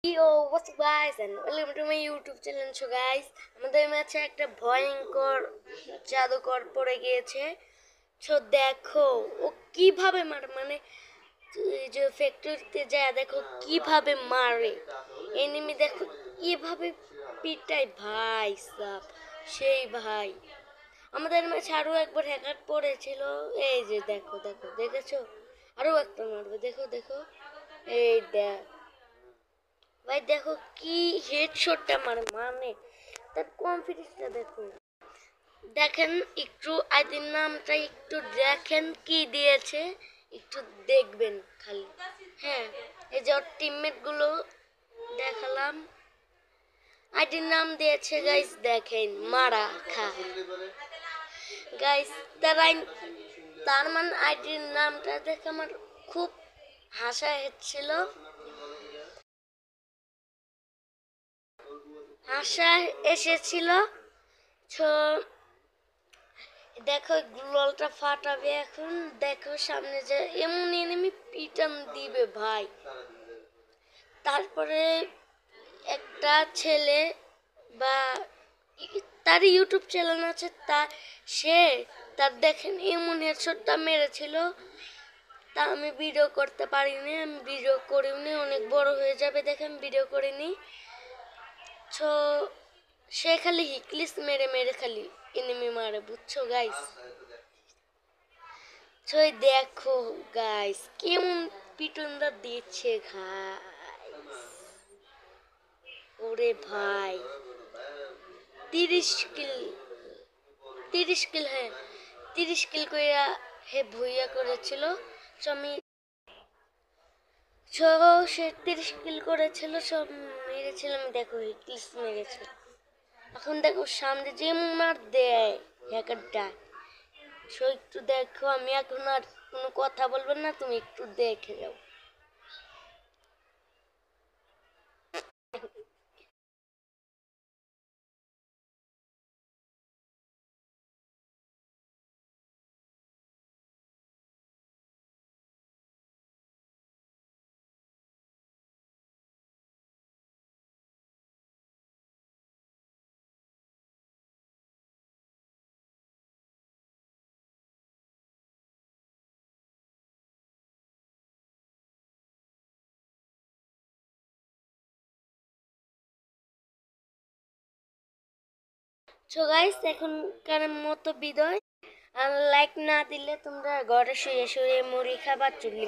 Yo, what's up guys and welcome to my YouTube channel. So guys, আমাদের ম্যাচে একটা ভয়ঙ্কর জাদুকর পড়ে গিয়েছে। তো দেখো ও কিভাবে মারে, মানে এই যে ফ্যাক্টরিতে যায় দেখো কিভাবে মারে, এনিমি দেখো কিভাবে পিটায় ভাই সাব, সেই ভাই। আমাদের ম্যাচে আরো একবার হ্যাকার পড়েছিল, এই যে দেখো দেখো দেখেছো, আরো একটা মারবে, দেখো দেখো, এই দেখ ভাই, দেখো কি হেডশটটা মানে তার কনফিডেন্সটা দেখো। দেখেন একটু আইডির নামটা একটু দেখেন কি দিয়েছে, একটু দেখবেন খালি। হ্যাঁ, এই যে ওর টিমমেট গুলো দেখালাম, আইডির নাম দিয়েছে গাইস, দেখেন মারা খা গাইস। তার মানে আইডির নামটা দেখে আমার খুব হাসা হচ্ছিল, হাসা এসেছিল। তো দেখো গ্লোলটা ফাটাবে এখন, দেখো সামনে যে এমন এনিমি পিটান দিবে ভাই। তারপরে একটা ছেলে বা তার ইউটিউব চ্যানেল আছে, সে তার দেখেন এমন হেডশটটা মেরেছিল, তা আমি ভিডিও করতে পারিনি, আমি ভিডিও করিনি, অনেক বড় হয়ে যাবে দেখেন ভিডিও করিনি। তো সে খালি হিকলিস মেরে মেরে খালি এনিমি মারে, বুঝছো গাইস। তো দেখো গাইস কেমন পিটনটা দিচ্ছে গাইস, ওরে ভাই 30 কিল, 30 কিল, হ্যাঁ 30 কিল কইরা হে ভুইয়া করেছিল। তো আমি সে 30 কিল করেছিল, সব মেরেছিলাম, দেখো হিকলিস মেরেছিল। এখন দেখো সামনে যে মার দেয় হ্যাকারটা, সো একটু দেখো, আমি এখন আর কোনো কথা বলবো না, তুমি একটু দেখে যাও। সো গাইস এখনকার মতো বিদায়। আর লাইক না দিলে তোমরা ঘরে শুয়ে শুয়ে মুড়ি খাবার চুলি।